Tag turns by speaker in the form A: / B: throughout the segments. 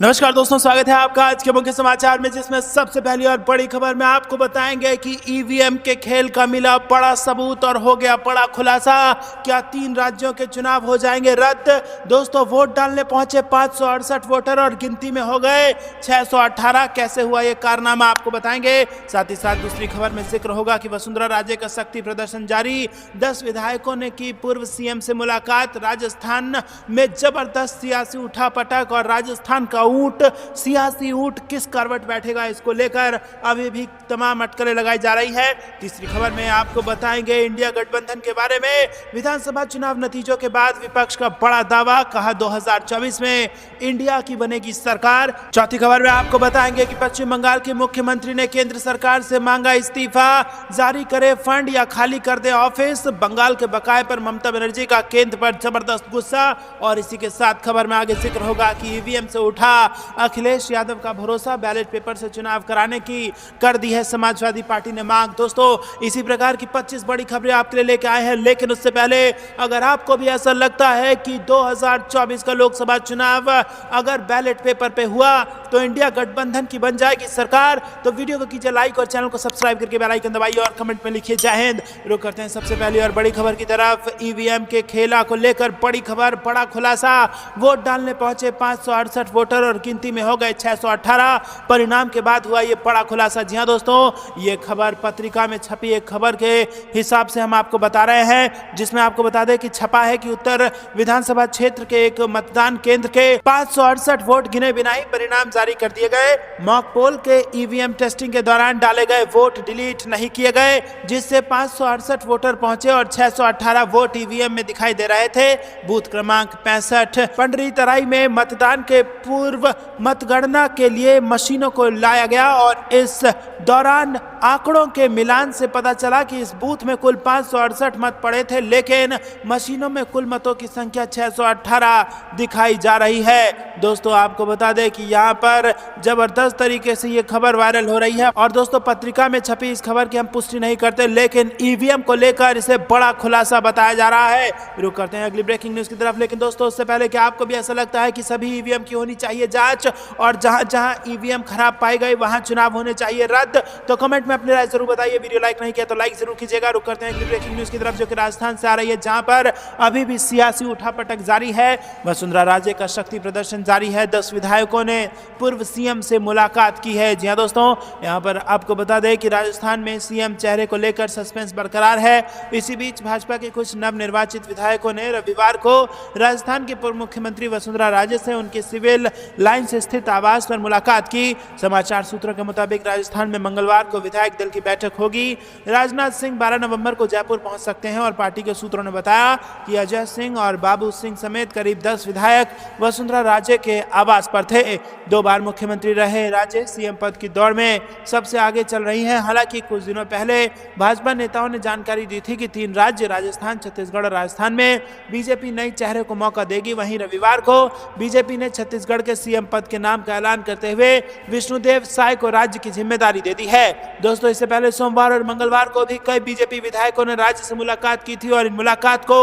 A: नमस्कार दोस्तों, स्वागत है आपका आज के मुख्य समाचार में, जिसमें सबसे पहली और बड़ी खबर में आपको बताएंगे कि ईवीएम के खेल का मिला बड़ा सबूत और हो गया बड़ा खुलासा। क्या 3 राज्यों के चुनाव हो जाएंगे रद्द? दोस्तों, वोट डालने पहुंचे 568 वोटर और गिनती में हो गए 618। कैसे हुआ ये कारनामा आपको बताएंगे। साथ ही साथ दूसरी खबर में जिक्र होगा कि वसुंधरा राजे का शक्ति प्रदर्शन जारी। 10 विधायकों ने की पूर्व सीएम से मुलाकात। राजस्थान में जबरदस्त सियासी उठापटक और राजस्थान का ऊंट, सियासी ऊंट किस करवट बैठेगा, इसको लेकर अभी भी तमाम अटकलें लगाई जा रही है। तीसरी खबर में आपको बताएंगे इंडिया गठबंधन के बारे में। विधानसभा चुनाव नतीजों के बाद विपक्ष का बड़ा दावा, कहा 2024 में इंडिया की बनेगी सरकार। चौथी खबर में आपको बताएंगे कि पश्चिम बंगाल के मुख्यमंत्री ने केंद्र सरकार से मांगा इस्तीफा, जारी करे फंड या खाली कर दे ऑफिस। बंगाल के बकाये पर ममता बनर्जी का केंद्र पर जबरदस्त गुस्सा। और इसी के साथ खबर में आगे जिक्र होगा कि ईवीएम से उठा अखिलेश यादव का भरोसा, बैलेट पेपर से चुनाव कराने की कर दी है समाजवादी पार्टी ने मांग। दोस्तों, इसी प्रकार की 25 बड़ी खबरें आपके लिए लेके आए हैं, लेकिन उससे पहले अगर आपको भी ऐसा लगता है कि 2024 का लोकसभा चुनाव अगर बैलेट पेपर पे हुआ तो इंडिया गठबंधन की बन जाएगी सरकार, तो वीडियो को कीजिए लाइक और चैनल को सब्सक्राइब करके बेल आइकन दबाइए और कमेंट में लिखिए जय हिंद। रुक करते हैं सबसे पहली और बड़ी खबर की तरफ। ईवीएम के खेला को लेकर बड़ी खबर, बड़ा खुलासा। वोट डालने पहुंचे 568 वोटर और गिनती में हो गए 618। परिणाम के बाद हुआ ये बड़ा खुलासा। जी हां दोस्तों, ये खबर पत्रिका में छपी एक खबर के हिसाब से हम आपको बता रहे हैं, जिसमें आपको बता दें कि छपा है कि उत्तर विधानसभा क्षेत्र के एक मतदान केंद्र के 568 वोट गिने बिना ही परिणाम जारी कर दिए गए। मॉक पोल के ईवीएम टेस्टिंग के दौरान डाले गए वोट डिलीट नहीं किए गए, जिससे 568 वोटर पहुंचे और 618 वोट ईवीएम में दिखाई दे रहे थे। बूथ क्रमांक 65 पंडरी तराई में मतदान के पूर्व मतगणना के लिए मशीनों को लाया गया और इस दौरान आंकड़ों के मिलान से पता चला कि इस बूथ में कुल 568 मत पड़े थे, लेकिन मशीनों में कुल मतों की संख्या 618 दिखाई जा रही है। दोस्तों, आपको बता दें कि यहाँ पर जबरदस्त तरीके से ये खबर वायरल हो रही है। और दोस्तों, पत्रिका में छपी इस खबर की हम पुष्टि नहीं करते, लेकिन ईवीएम को लेकर इसे बड़ा खुलासा बताया जा रहा है। रुक करते हैं अगली ब्रेकिंग न्यूज की तरफ। लेकिन दोस्तों, उससे पहले क्या आपको भी ऐसा लगता है कि सभी ईवीएम की होनी चाहिए जांच और जहां जहां ईवीएम खराब पाए गए वहां चुनाव होने चाहिए रद्द? तो कमेंट में अपनी राय जरूर बताइए। वीडियो लाइक नहीं किया तो लाइक जरूर कीजिएगा। रुक करते हैं अगली ब्रेकिंग न्यूज की तरफ, जो कि राजस्थान से आ रही है, जहां पर अभी भी सियासी उठापटक जारी है। वसुंधरा राजे का शक्ति प्रदर्शन जारी है। 10 विधायकों ने पूर्व सीएम से मुलाकात की है। जी हां दोस्तों, यहां पर आपको बता दें कि राजस्थान में सीएम चेहरे को लेकर सस्पेंस बरकरार है। इसी बीच भाजपा के कुछ नवनिर्वाचित विधायकों ने रविवार को राजस्थान के पूर्व मुख्यमंत्री वसुंधरा राजे से उनके सिविल लाइन्स स्थित आवास पर मुलाकात की। समाचार सूत्रों के मुताबिक राजस्थान में मंगलवार को विधायक दल की बैठक होगी। राजनाथ सिंह 12 नवंबर को जयपुर पहुंच सकते हैं और पार्टी के सूत्रों ने बताया कि अजय सिंह और बाबू सिंह समेत करीब 10 विधायक वसुंधरा राजे के आवास पर थे। 2 बार मुख्यमंत्री रहे राजे सीएम पद की दौड़ में सबसे आगे चल रही हैं। हालांकि कुछ दिनों पहले भाजपा नेताओं ने जानकारी दी थी कि 3 राज्य राजस्थान, छत्तीसगढ़ और राजस्थान में बीजेपी नई चेहरे को मौका देगी। वहीं रविवार को बीजेपी ने छत्तीसगढ़ के सीएम पद के नाम का ऐलान करते हुए विष्णुदेव साय को राज्य की जिम्मेदारी दे दी है। दोस्तों, इससे पहले सोमवार और मंगलवार को भी कई बीजेपी विधायकों ने राज्य से मुलाकात की थी और इन मुलाकात को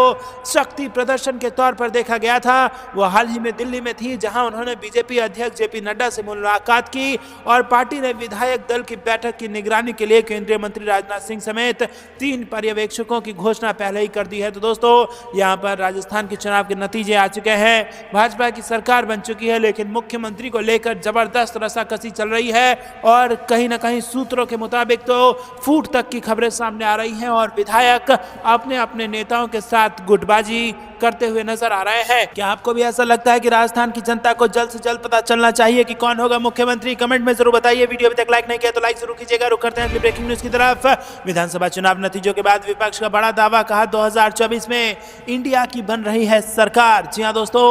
A: शक्ति प्रदर्शन के तौर पर देखा गया था। वो हाल ही में दिल्ली में थी, जहां उन्होंने बीजेपी अध्यक्ष जेपी नड्डा से मुलाकात की और पार्टी ने विधायक दल की बैठक की निगरानी के लिए केंद्रीय मंत्री राजनाथ सिंह समेत 3 पर्यवेक्षकों की घोषणा पहले ही कर दी है। तो दोस्तों, यहाँ पर राजस्थान के चुनाव के नतीजे आ चुके हैं। भाजपा की सरकार बन चुकी है, लेकिन मुख्यमंत्री को लेकर जबरदस्त रसाकसी चल रही है और कहीं ना कहीं सूत्रों के मुताबिक तो फूट तक की खबरें सामने आ रही हैं और विधायक अपने अपने नेताओं के साथ गुटबाजी करते हुए नजर आ रहे हैं। क्या आपको भी ऐसा लगता है कि राजस्थान की जनता को जल्द से जल्द पता चलना चाहिए कि कौन होगा मुख्यमंत्री? कमेंट में जरूर बताइए। वीडियो अभी तक लाइक नहीं किया तो लाइक जरूर कीजिएगा। रुक करते हैं अगली ब्रेकिंग न्यूज की तरफ। विधानसभा चुनाव नतीजों के बाद विपक्ष का बड़ा दावा, कहा 2024 में इंडिया की बन रही है सरकार। जी हां दोस्तों,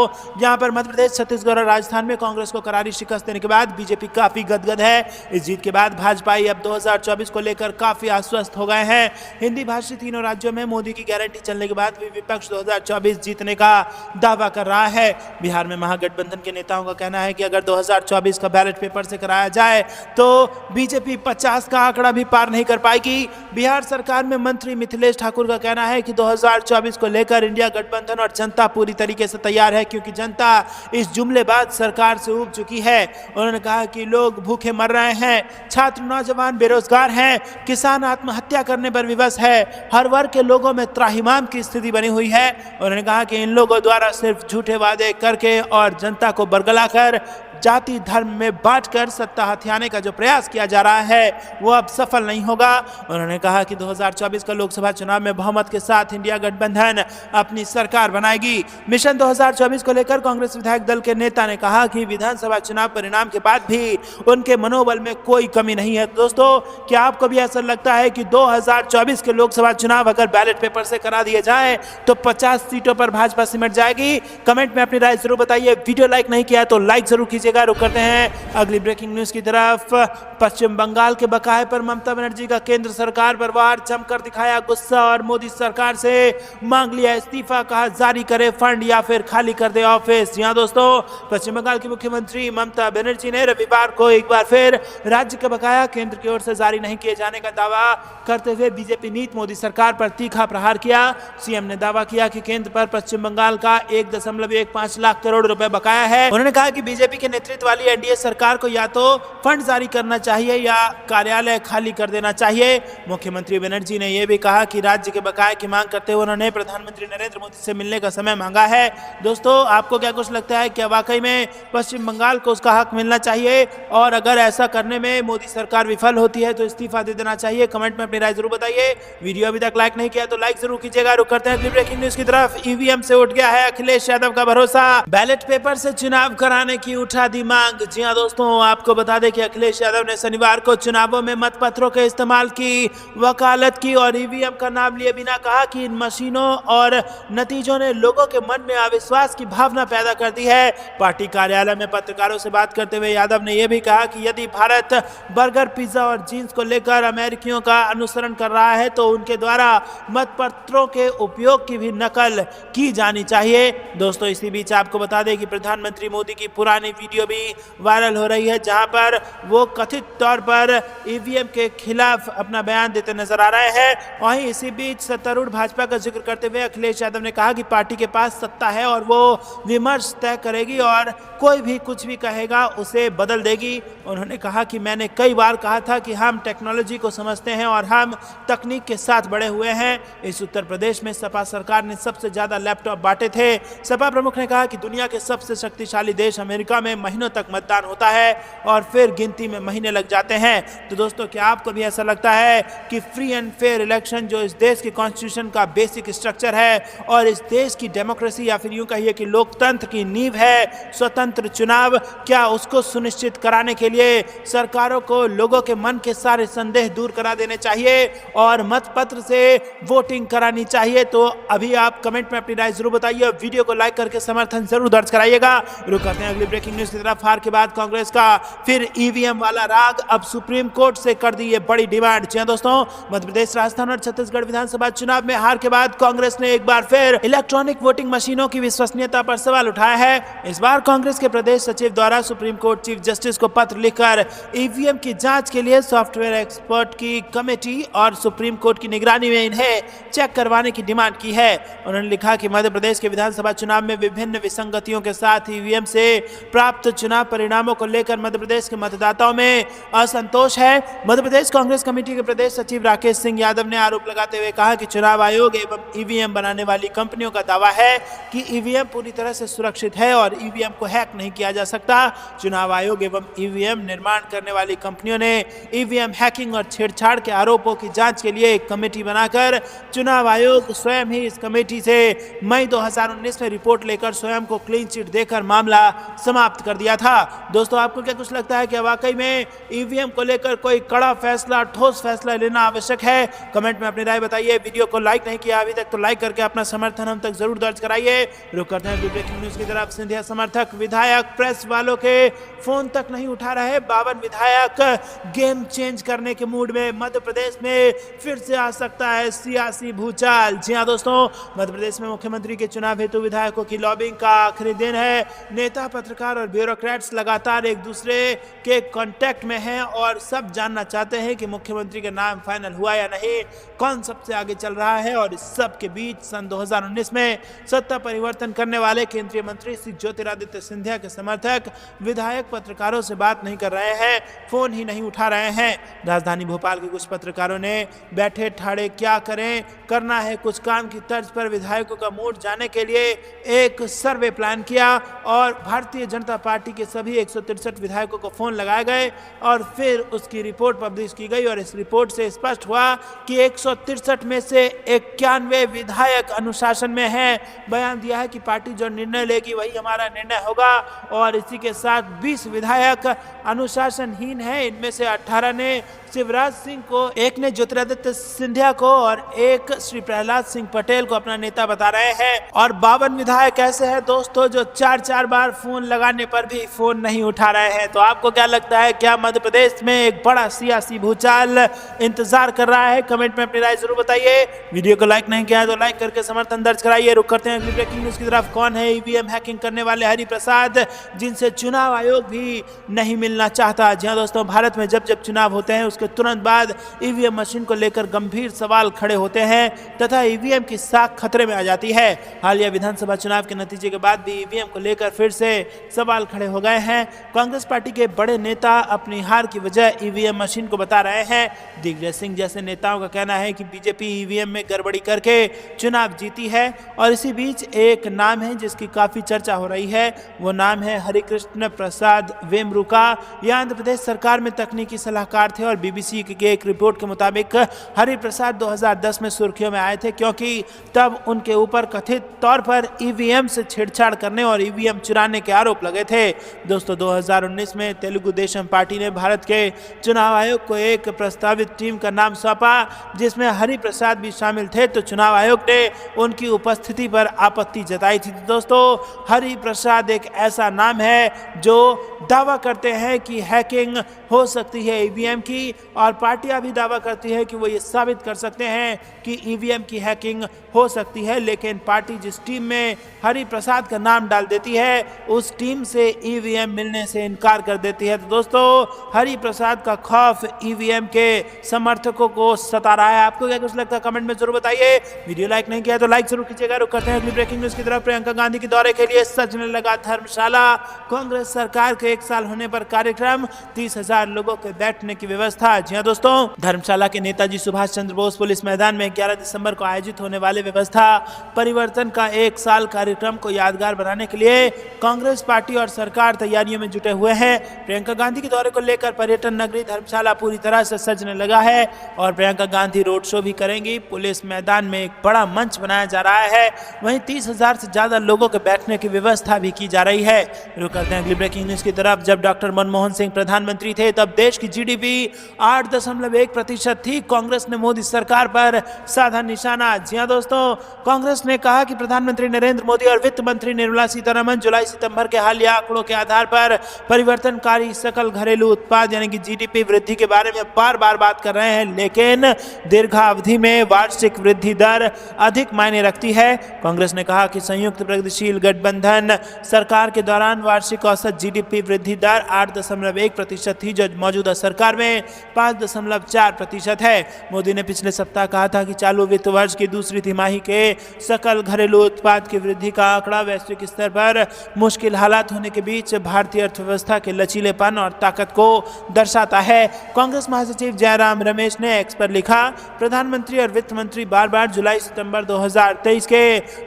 A: यहाँ पर मध्य प्रदेश, छत्तीसगढ़ और राजस्थान में कांग्रेस को करारी शिकस्त देने के बाद बीजेपी काफी गदगद है। इस जीत के बाद भाजपाई अब 2024 को लेकर काफी आश्वस्त हो गए हैं। हिंदी भाषी तीनों राज्यों में मोदी की गारंटी चलने के बाद भी विपक्ष 2024 जीतने का दावा कर रहा है। बिहार में महागठबंधन के नेताओं का कहना है कि अगर 2024 का बैलेट पेपर से कराया जाए तो बीजेपी 50 का आंकड़ा भी पार नहीं कर पाएगी। बिहार सरकार में मंत्री मिथिलेश ठाकुर का कहना है कि 2024 को लेकर इंडिया गठबंधन और जनता पूरी तरीके से तैयार है, क्योंकि जनता इस जुमलेबाज सरकार से ऊब चुकी है। उन्होंने कहा कि लोग भूखे मर रहे हैं, छात्र नौजवान बेरोजगार हैं, किसान आत्महत्या करने पर विवश है, हर वर्ग के लोगों में त्राहिमाम की स्थिति बनी हुई है। उन्होंने कहा कि इन लोगों द्वारा सिर्फ झूठे वादे करके और जनता को बरगलाकर जाति धर्म में बांटकर सत्ता हथियाने का जो प्रयास किया जा रहा है वो अब सफल नहीं होगा। उन्होंने कहा कि 2024 का लोकसभा चुनाव में बहुमत के साथ इंडिया गठबंधन अपनी सरकार बनाएगी। मिशन 2024 को लेकर कांग्रेस विधायक दल के नेता ने कहा कि विधानसभा चुनाव परिणाम के बाद भी उनके मनोबल में कोई कमी नहीं है। दोस्तों, क्या आपको भी ऐसा लगता है कि 2024 के लोकसभा चुनाव अगर बैलेट पेपर से करा दिए जाए तो 50 सीटों पर भाजपा सिमट जाएगी? कमेंट में अपनी राय जरूर बताइए। वीडियो लाइक नहीं किया तो लाइक जरूर कीजिए। रुक करते हैं अगली ब्रेकिंग न्यूज की तरफ। पश्चिम बंगाल के बकाये पर ममता बनर्जी का केंद्र सरकार पर वार, जमकर दिखाया गुस्सा और मोदी सरकार से मांग लिया इस्तीफा। कहा जारी करे फंड या फिर खाली कर दे ऑफिस। जी हां दोस्तों, पश्चिम बंगाल की मुख्यमंत्री ममता बनर्जी ने रविवार को एक बार फिर राज्य का बकाया केंद्र की ओर से जारी नहीं किए जाने का दावा करते हुए बीजेपी नीति मोदी सरकार पर तीखा प्रहार किया। सीएम ने दावा किया कि केंद्र पर पश्चिम बंगाल का 1.15 लाख करोड़ रुपए बकाया है। उन्होंने कहा कि बीजेपी के नेतृत्व वाली एनडीए सरकार को या तो फंड जारी करना चाहिए या कार्यालय खाली कर देना चाहिए। मुख्यमंत्री बनर्जी ने यह भी कहा कि राज्य के बकाये की मांग करते हुए उन्होंने प्रधानमंत्री नरेंद्र मोदी से मिलने का समय मांगा है। दोस्तों, आपको क्या कुछ लगता है, क्या वाकई में पश्चिम बंगाल को उसका हक मिलना चाहिए? और अगर ऐसा करने में मोदी सरकार विफल होती है तो इस्तीफा दे देना चाहिए? कमेंट में अपनी राय जरूर बताइए। वीडियो अभी तक लाइक नहीं किया तो लाइक जरूर कीजिएगा। रुक करते हैं अगली ब्रेकिंग न्यूज की तरफ। ईवीएम से उठ गया है अखिलेश यादव का भरोसा, बैलेट पेपर से चुनाव कराने की उठा दी मांग। जी हां दोस्तों, आपको बता दें कि अखिलेश यादव ने शनिवार को चुनावों में मतपत्रों के इस्तेमाल की वकालत की और ईवीएम का नाम लिए बिना कहा कि इन मशीनों और नतीजों ने लोगों के मन में अविश्वास की भावना पैदा कर दी है। पार्टी कार्यालय में पत्रकारों से बात करते हुए यादव ने यह भी कहा कि यदि भारत बर्गर, पिज्जा और जींस को लेकर अमेरिकियों का अनुसरण कर रहा है तो उनके द्वारा मतपत्रों के उपयोग की भी नकल की जानी चाहिए। दोस्तों, इसी बीच आपको बता दें कि प्रधानमंत्री मोदी की पुरानी वीडियो भी वायरल हो रही है जहां पर वो कथित तौर पर ईवीएम के खिलाफ अपना बयान देते नजर आ रहे हैं। वहीं इसी बीच सत्तारूढ़ भाजपा का जिक्र करते हुए अखिलेश यादव ने कहा कि पार्टी के पास सत्ता है और वो विमर्श तय करेगी और कोई भी कुछ भी कहेगा उसे बदल देगी। उन्होंने कहा कि मैंने कई बार कहा था कि हम टेक्नोलॉजी को समझते हैं और हम तकनीक के साथ बड़े हुए हैं। इस उत्तर प्रदेश में सपा सरकार ने सबसे ज्यादा लैपटॉप बांटे थे। सपा प्रमुख ने कहा कि दुनिया के सबसे शक्तिशाली देश अमेरिका में महीनों तक मतदान होता है और फिर गिनती में महीने लग जाते हैं। तो दोस्तों, क्या आपको भी ऐसा लगता है कि फ्री एंड फेयर इलेक्शन जो इस देश के कॉन्स्टिट्यूशन का बेसिक स्ट्रक्चर है और इस देश की डेमोक्रेसी या फिर यूं कहिए कि लोकतंत्र की नींव है स्वतंत्र चुनाव, क्या उसको सुनिश्चित कराने के लिए सरकारों को लोगों के मन के सारे संदेह दूर करा देने चाहिए और मतपत्र से वोटिंग करानी चाहिए? तो अभी आप कमेंट में अपनी राय जरूर बताइए और वीडियो को लाइक करके समर्थन जरूर दर्ज कराइएगा। रुक करते हैं अगली ब्रेकिंग न्यूज की तरफ। हार के बाद कांग्रेस का फिर ईवीएम वाला राग, अब सुप्रीम कोर्ट से कर दी ये बड़ी डिमांड। जी हां दोस्तों, मध्य प्रदेश, राजस्थान और छत्तीसगढ़ विधानसभा चुनाव में हार के बाद कांग्रेस ने एक बार फिर इलेक्ट्रॉनिक वोटिंग मशीनों की विश्वसनीयता पर सवाल उठाया है। इस बार कांग्रेस के प्रदेश सचिव द्वारा सुप्रीम कोर्ट चीफ जस्टिस को पत्र लिखकर ईवीएम की जांच के लिए सॉफ्टवेयर एक्सपर्ट की कमेटी और सुप्रीम कोर्ट की निगरानी में इन्हें चेक करवाने की डिमांड की है। उन्होंने लिखा कि मध्य प्रदेश के विधानसभा चुनाव में विभिन्न विसंगतियों के साथ ईवीएम से प्राप्त चुनाव परिणामों को लेकर मध्य प्रदेश के मतदाताओं में असंतोष है। मध्य प्रदेश कांग्रेस कमेटी के प्रदेश सचिव राकेश सिंह यादव ने आरोप लगाते हुए कहा कि चुनाव आयोग एवं ईवीएम बनाने वाली कंपनियों का दावा है कि ईवीएम पूरी तरह से सुरक्षित है और ईवीएम को हैक नहीं किया जा सकता। चुनाव आयोग एवं ईवीएम निर्माण करने वाली कंपनियों ने ईवीएम हैकिंग और छेड़छाड़ के आरोपों की जांच के लिए एक कमेटी बनाकर चुनाव आयोग स्वयं ही इस कमेटी से मई 2019 में रिपोर्ट लेकर स्वयं को क्लीन चिट देकर मामला समाप्त कर दिया था। दोस्तों, आपको क्या कुछ लगता है कि वाकई में ईवीएम को लेकर कोई कड़ा फैसला, ठोस फैसला लेना आवश्यक है? कमेंट में अपनी राय बताइए। वीडियो को लाइक नहीं किया अभी तक तो लाइक करके अपना समर्थन हम तक जरूर दर्ज कराइए। रुक करते हैं ब्रेकिंग न्यूज की तरफ। सिंधिया समर्थक विधायक प्रेस वालों के फोन तक नहीं उठा रहे। 52 विधायक गेम चेंज करने के मूड में। मध्य प्रदेश में फिर से आ सकता है सियासी भूचाल। जी हां दोस्तों, मध्य प्रदेश में मुख्यमंत्री के चुनाव हेतु विधायकों की लॉबिंग का आखिरी दिन है। नेता, पत्रकार और ब्यूरोक्रेट्स लगातार एक दूसरे के कांटेक्ट में हैं और सब जानना चाहते हैं कि मुख्यमंत्री का नाम फाइनल हुआ या नहीं, कौन सबसे आगे चल रहा है। और इस सब के बीच सन 2019 में सत्ता परिवर्तन करने वाले केंद्रीय मंत्री श्री ज्योतिरादित्य सिंधिया सिंधिया के समर्थक विधायक पत्रकारों से बात नहीं कर रहे हैं, फोन ही नहीं उठा रहे हैं। राजधानी भोपाल के कुछ पत्रकारों ने बैठे ठाड़े क्या करें, करना है कुछ काम की तर्ज पर विधायकों का मूड जानने के लिए एक सर्वे प्लान किया और भारतीय जनता पार्टी के सभी 163 विधायकों को फोन लगाए गए और फिर उसकी रिपोर्ट पब्लिश की गई और इस रिपोर्ट से स्पष्ट हुआ कि 163 में से 91 विधायक अनुशासन में हैं। बयान दिया है कि पार्टी जो निर्णय लेगी वही हमारा निर्णय होगा और इसी के साथ 20 विधायक अनुशासनहीन हैं। इनमें से 18 ने शिवराज सिंह को, एक ने ज्योतिरादित्य सिंधिया को और एक श्री प्रहलाद सिंह पटेल को अपना नेता बता रहे हैं। और 52 विधायक ऐसे हैं दोस्तों जो 4-4 बार फोन लगाने पर भी फोन नहीं उठा रहे हैं। तो आपको क्या लगता है, क्या मध्य प्रदेश में एक बड़ा सियासी भूचाल इंतजार कर रहा है? कमेंट में अपनी राय जरूर बताइए। वीडियो को लाइक नहीं किया है तो लाइक करके समर्थन दर्ज कराइए। रुक करते हैं अगली ब्रेकिंग न्यूज की तरफ। कौन है ईवीएम हैकिंग करने वाले हरि प्रसाद, जिनसे चुनाव आयोग भी नहीं मिलना चाहता? जी हां दोस्तों, भारत में जब जब चुनाव होते हैं के तुरंत बाद ईवीएम मशीन को लेकर गंभीर सवाल खड़े होते हैं तथा ईवीएम की साख खतरे में आ जाती है। हालिया विधानसभा चुनाव के नतीजे के बाद भी ईवीएम को लेकर फिर से सवाल खड़े हो गए हैं। कांग्रेस पार्टी के बड़े नेता अपनी हार की वजह ईवीएम मशीन को बता रहे हैं। दिग्विजय सिंह जैसे नेताओं का कहना है कि बीजेपी ईवीएम में गड़बड़ी करके चुनाव जीती है। और इसी बीच एक नाम है जिसकी काफी चर्चा हो रही है, वो नाम है हरिकृष्ण प्रसाद वेमरुका। यह आंध्र प्रदेश सरकार में तकनीकी सलाहकार थे और बीबीसी की एक रिपोर्ट के मुताबिक हरि प्रसाद 2010 में सुर्खियों में आए थे क्योंकि तब उनके ऊपर कथित तौर पर ईवीएम से छेड़छाड़ करने और ईवीएम चुराने के आरोप लगे थे। दोस्तों 2019 में तेलुगु देशम पार्टी ने भारत के चुनाव आयोग को एक प्रस्तावित टीम का नाम सौंपा जिसमें हरि प्रसाद भी शामिल थे, तो चुनाव आयोग ने उनकी उपस्थिति पर आपत्ति जताई थी। दोस्तों हरि प्रसाद एक ऐसा नाम है जो दावा करते हैं कि हैकिंग हो सकती है ईवीएम की, और पार्टियां भी दावा करती है कि वो ये साबित कर सकते हैं कि ईवीएम की हैकिंग हो सकती है। लेकिन पार्टी जिस टीम में हरि प्रसाद का नाम डाल देती है उस टीम से ईवीएम मिलने से इनकार कर देती है। तो दोस्तों हरि प्रसाद का खौफ ईवीएम के समर्थकों को सता रहा है। आपको क्या कुछ लगता है कमेंट में जरूर बताइए। वीडियो लाइक नहीं किया तो लाइक जरूर कीजिएगा। रुक करते हैं अगली ब्रेकिंग न्यूज की तरफ। प्रियंका गांधी के दौरे के लिए सजने लगा धर्मशाला। कांग्रेस सरकार के 1 साल होने पर कार्यक्रम, 30,000 लोगों के बैठने की व्यवस्था। जी हां दोस्तों, धर्मशाला के नेताजी सुभाष चंद्र बोस पुलिस मैदान में 11 दिसंबर को आयोजित होने वाले व्यवस्था परिवर्तन का 1 साल कार्यक्रम को यादगार बनाने के लिए कांग्रेस पार्टी और सरकार तैयारियों में जुटे हुए हैं। प्रियंका गांधी के दौरे को लेकर पर्यटन नगरी धर्मशाला पूरी तरह से सजने लगा है और प्रियंका गांधी रोड शो भी करेंगी। पुलिस मैदान में एक बड़ा मंच बनाया जा रहा है, वहीं 30,000 से ज्यादा लोगों के बैठने की व्यवस्था भी की जा रही है। रुक करते हैं अगली ब्रेकिंग न्यूज की तरफ। जब डॉक्टर मनमोहन सिंह प्रधानमंत्री थे तब देश की जीडीपी 8.1% थी। कांग्रेस ने मोदी सरकार पर साधा निशाना। जी हां दोस्तों, कांग्रेस ने कहा कि प्रधानमंत्री नरेंद्र मोदी और वित्त मंत्री निर्मला सीतारमण जुलाई सितंबर के हालिया आंकड़ों के आधार पर परिवर्तनकारी सकल घरेलू उत्पाद यानी कि जीडीपी वृद्धि के बारे में बार बार बात कर रहे हैं, लेकिन दीर्घावधि में वार्षिक वृद्धि दर अधिक मायने रखती है। कांग्रेस ने कहा कि संयुक्त प्रगतिशील गठबंधन सरकार के दौरान वार्षिक औसत जीडीपी वृद्धि दर 8.1% थी, जो मौजूदा सरकार में 5.4% है। मोदी ने पिछले सप्ताह कहा था कि चालू वित्त वर्ष की दूसरी तिमाही के सकल घरेलू उत्पाद की वृद्धि का आंकड़ा वैश्विक स्तर पर मुश्किल हालात होने के बीच भारतीय अर्थव्यवस्था के लचीलेपन और ताकत को दर्शाता है। कांग्रेस महासचिव जयराम रमेश ने एक्स पर लिखा, प्रधानमंत्री और वित्त मंत्री बार बार जुलाई सितंबर 2023 के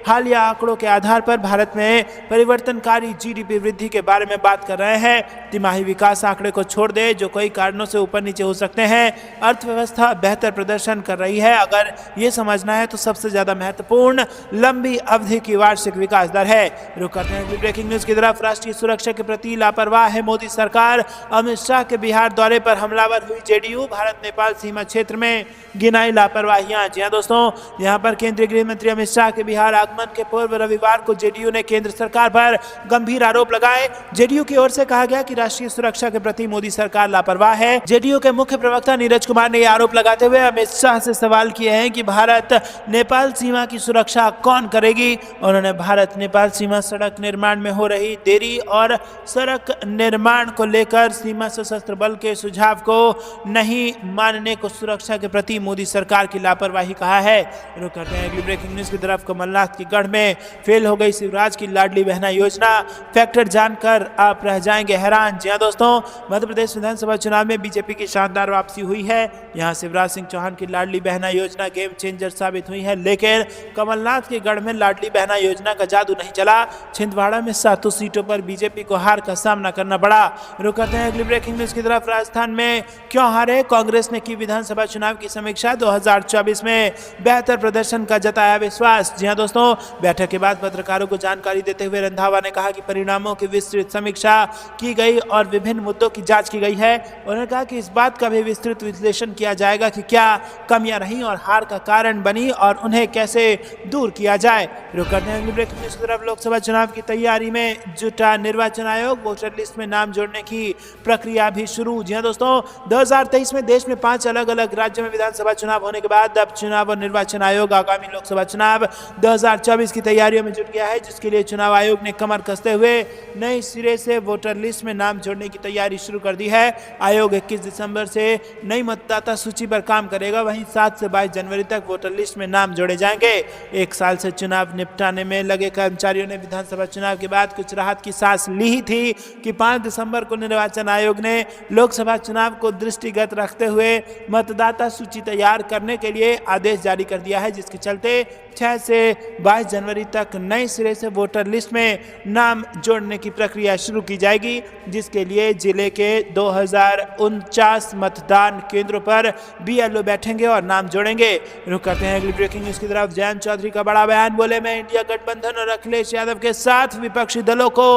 A: हालिया आंकड़ों के आधार पर भारत में परिवर्तनकारी जीडीपी वृद्धि के बारे में बात कर रहे हैं। तिमाही विकास आंकड़े को छोड़ दे जो कई कारणों से ऊपर नीचे हो सकते हैं, अर्थव्यवस्था बेहतर प्रदर्शन कर रही है। अगर ये समझना है तो सबसे ज्यादा महत्वपूर्ण लंबी अवधि की वार्षिक विकास दर है। रुक करते हैं ब्रेकिंग न्यूज की तरफ। राष्ट्रीय सुरक्षा के प्रति लापरवाह है मोदी सरकार। अमित शाह के बिहार दौरे पर हमलावर हुई जेडीयू। भारत नेपाल सीमा क्षेत्र में गिनाई लापरवाहियां। जी हां दोस्तों, यहां पर केंद्रीय गृह मंत्री अमित शाह के बिहार आगमन के पूर्व रविवार को जेडीयू ने केंद्र सरकार पर गंभीर आरोप लगाए। जेडीयू की ओर से कहा गया कि राष्ट्रीय सुरक्षा के प्रति मोदी सरकार लापरवाह है। जेडीयू के मुख्य प्रवक्ता नीरज कुमार ने यह आरोप लगाते हुए अमित शाह से सवाल किए हैं कि भारत नेपाल सीमा की सुरक्षा कौन करेगी। उन्होंने भारत नेपाल सीमा सड़क निर्माण में हो रही देरी और सड़क निर्माण को लेकर सीमा सशस्त्र बल के सुझाव को नहीं मानने को सुरक्षा के प्रति मोदी सरकार की लापरवाही कहा है। रुक करते हैं अगली ब्रेकिंग न्यूज की तरफ। कमलनाथ की गढ़ में फेल हो गई शिवराज की लाडली बहना योजना। फैक्टर जानकर आप रह जाएंगे हैरान। जी हां दोस्तों, मध्य प्रदेश विधानसभा चुनाव में बीजेपी की शानदार वापसी हुई है। यहां शिवराज सिंह चौहान की लाडली बहना योजना गेम चेंजर साबित हुई है, लेकिन कमलनाथ के गढ़ में लाडली बहना योजना का जादू नहीं चला। छिंदवाड़ा में 7 सीटों पर बीजेपी को हार का सामना करना पड़ा। रुक करते हैं अगली ब्रेकिंग न्यूज की तरफ। राजस्थान में क्यों हारे, कांग्रेस ने की विधानसभा चुनाव की समीक्षा। 2024 में बेहतर प्रदर्शन का जताया विश्वास। जी हां दोस्तों, बैठक के बाद पत्रकारों को जानकारी देते हुए रंधावा ने कहा कि परिणामों की विस्तृत समीक्षा की गई और विभिन्न मुद्दों की जांच की गई है। उन्होंने कहा कि इस बात का भी विस्तृत विश्लेषण किया जाएगा कि क्या कमियां रही और हार का कारण बनी और उन्हें कैसे दूर किया जाए। रुक करते हैं अगली ब्रेकिंग न्यूज की तरफ। लोकसभा चुनाव की तैयारी में जुटा निर्वाचन आयोग, वोटर लिस्ट में नाम जोड़ने की प्रक्रिया भी शुरू। जी हां दोस्तों, 2023 में देश में 5 अलग अलग राज्यों में विधानसभा चुनाव होने के बाद अब चुनाव और निर्वाचन आयोग आगामी लोकसभा चुनाव 2024 की तैयारियों में जुट गया है, जिसके लिए चुनाव आयोग ने कमर कसते हुए नए सिरे से वोटर लिस्ट में नाम जोड़ने की तैयारी शुरू कर दी है। आयोग 21 दिसंबर से नई मतदाता सूची पर काम करेगा। वहीं 7 से 22 जनवरी तक वोटर लिस्ट में नाम जोड़े जाएंगे। एक साल से चुनाव निपटाने में लगे कर्मचारियों ने विधानसभा चुनाव के बाद कुछ राहत की सांस ली ही थी कि 5 दिसंबर को निर्वाचन आयोग ने लोकसभा चुनाव को दृष्टिगत रखते हुए मतदाता सूची तैयार करने के लिए आदेश जारी कर दिया है, जिसके चलते 6 से 22 जनवरी तक नए सिरे से वोटर लिस्ट में नाम जोड़ने की प्रक्रिया शुरू की जाएगी, जिसके लिए जिले के 2049 मतदान केंद्रों पर बीएलओ बैठेंगे और नाम जोड़ेंगे। रुक करते हैं अगली ब्रेकिंग न्यूज की तरफ। जयंत चौधरी का बड़ा बयान, बोले मैं इंडिया गठबंधन और अखिलेश यादव के साथ विपक्षी दलों को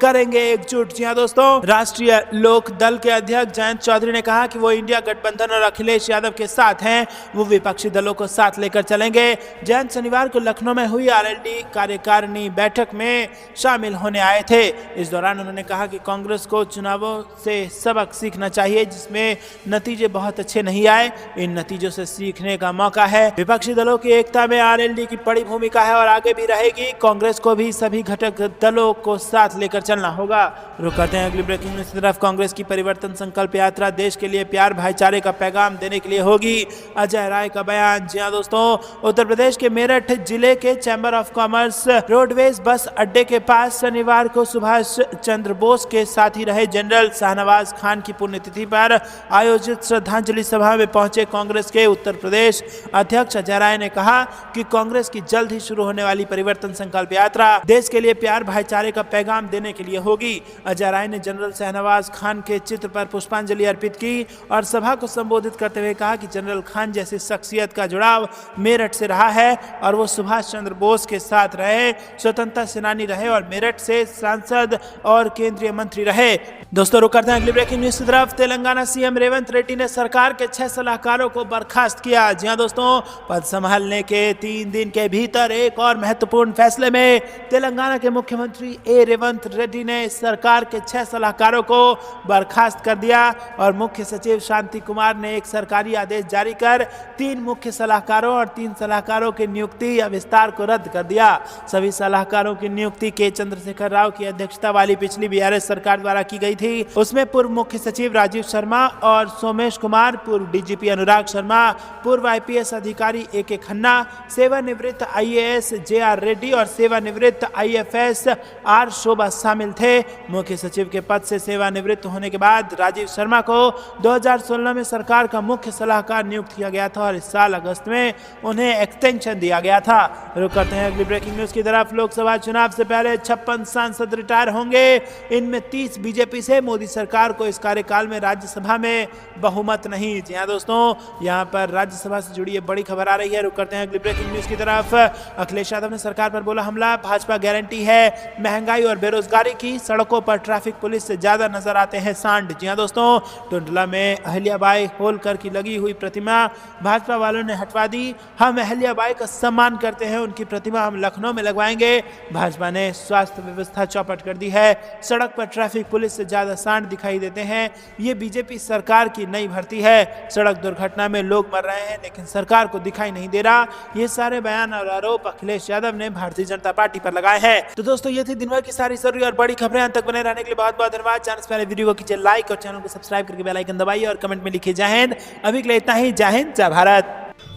A: करेंगे एकजुट। जी हां दोस्तों, राष्ट्रीय लोक दल के अध्यक्ष जयंत चौधरी ने कहा कि वो इंडिया गठबंधन और अखिलेश यादव के साथ हैं, वो विपक्षी दलों को साथ लेकर चलेंगे। जयंत शनिवार को लखनऊ में हुई आरएलडी कार्यकारिणी बैठक में शामिल होने आए थे। इस दौरान उन्होंने कहा कि कांग्रेस को चुनावों से सबक सीखना चाहिए, जिसमें नतीजे बहुत अच्छे नहीं आए। इन नतीजों से सीखने का मौका है। विपक्षी दलों की एकता में आरएलडी की बड़ी भूमिका है और आगे भी रहेगी। कांग्रेस को भी सभी घटक दलों को साथ लेकर चलना होगा। रुक करते हैं अगली ब्रेकिंग न्यूज की तरफ। कांग्रेस की परिवर्तन संकल्प यात्रा देश के लिए प्यार भाईचारे का पैगाम देने के लिए होगी, अजय राय का बयान। जी हां दोस्तों, उत्तर प्रदेश के मेरठ जिले के chamber of commerce roadways bus अड्डे के पास शनिवार को सुभाष चंद्र बोस के साथी रहे जनरल शाहनवाज खान की पुण्यतिथि पर आयोजित श्रद्धांजलि सभा में पहुंचे कांग्रेस के उत्तर प्रदेश अध्यक्ष अजय राय ने कहा कि कांग्रेस की जल्द ही शुरू होने वाली परिवर्तन संकल्प यात्रा देश के लिए प्यार भाईचारे का पैगाम देने के लिए होगी। अजय राय ने जनरल शाहनवाज खान के चित्र पर पुष्पांजलि अर्पित की और सभा को संबोधित करते हुए कहा कि जनरल खान जैसी शख्सियत का जुड़ाव मेरठ से रहा है और वो सुभाष चंद्र बोस के साथ रहे, स्वतंत्रता सेनानी रहे और मेरठ से सांसद और केंद्रीय मंत्री रहे। दोस्तों, रुक करते हैं अगली ब्रेकिंग न्यूज की तरफ। तेलंगाना सीएम रेवंत रेड्डी ने सरकार के 6 सलाहकारों को बर्खास्त किया। जी हां दोस्तों, पद संभालने के 3 दिन के भीतर एक और महत्वपूर्ण फैसले में तेलंगाना के मुख्यमंत्री रेवंत रेड्डी ने सरकार के 6 सलाहकारों को बर्खास्त कर दिया और मुख्य सचिव शांति कुमार ने एक सरकारी आदेश जारी कर 3 मुख्य सलाहकारों और 3 सलाहकारों की नियुक्ति या विस्तार को रद्द कर दिया। सभी सलाहकारों की नियुक्ति के चंद्रशेखर राव की अध्यक्षता वाली पिछली बीआरएस सरकार द्वारा की गई थी। उसमें पूर्व मुख्य सचिव राजीव शर्मा और सोमेश कुमार, पूर्व डीजीपी अनुराग शर्मा, पूर्व आईपीएस अधिकारी ए.के. खन्ना, सेवानिवृत्त आईएएस जे.आर. रेड्डी और सेवानिवृत्त आईएफएस आर. शोभा शामिल थे। मुख्य सचिव के पद से सेवानिवृत्त होने के बाद राजीव शर्मा को 2016 में सरकार का मुख्य सलाहकार नियुक्त किया गया था और इस साल अगस्त में उन्हें एक्सटेंशन दिया गया था। रुक करते हैं अगली ब्रेकिंग न्यूज की तरफ। लोकसभा चुनाव से पहले 56 सांसद रिटायर होंगे, इनमें 30 बीजेपी से। मोदी सरकार को इस कार्यकाल में राज्यसभा में बहुमत नहीं। जी हां दोस्तों, यहां पर राज्यसभा से जुड़ी बड़ी खबर आ रही है। रुक करते हैं अगली ब्रेकिंग न्यूज की तरफ। अखिलेश यादव ने सरकार पर बोला हमला, भाजपा गारंटी है महंगाई और बेरोजगारी की, सड़कों पर ट्रैफिक पुलिस से ज्यादा नजर आते हैं सांड। जी हां दोस्तों, टुंडला में अहिल्याबाई होलकर की लगी हुई प्रतिमा भाजपा वालों ने हटवा दी। हम अहिल्याबाई का सम्मान करते हैं, उनकी प्रतिमा हम लखनऊ में लगवाएंगे। भाजपा ने स्वास्थ्य व्यवस्था चौपट कर दी है, सड़क पर ट्रैफिक पुलिस से ज्यादा सांड दिखाई देते हैं। ये बीजेपी सरकार की नई भर्ती है। सड़क दुर्घटना में लोग मर रहे हैं लेकिन सरकार को दिखाई नहीं दे रहा। ये सारे बयान और आरोप अखिलेश यादव ने भारतीय जनता पार्टी पर लगाए हैं। तो दोस्तों, ये थी दिन भर की सारी जरूरी और बड़ी खबरें। अंत तक बने रहने के लिए बहुत बहुत धन्यवाद। चैनल से पहले वीडियो को कीजिए लाइक और चैनल को सब्सक्राइब करके बेल आइकन दबाइए और कमेंट में लिखिए जय हिंद। अभी के लिए इतना ही। जय हिंद, जय भारत।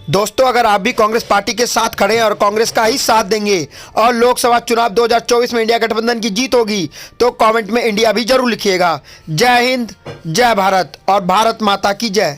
B: दोस्तों, अगर आप भी कांग्रेस पार्टी के साथ खड़े हैं और कांग्रेस का ही साथ देंगे और लोकसभा चुनाव 2024 में इंडिया गठबंधन की जीत होगी तो कमेंट में इंडिया भी जरूर लिखिएगा। जय हिंद, जय भारत और भारत माता की जय।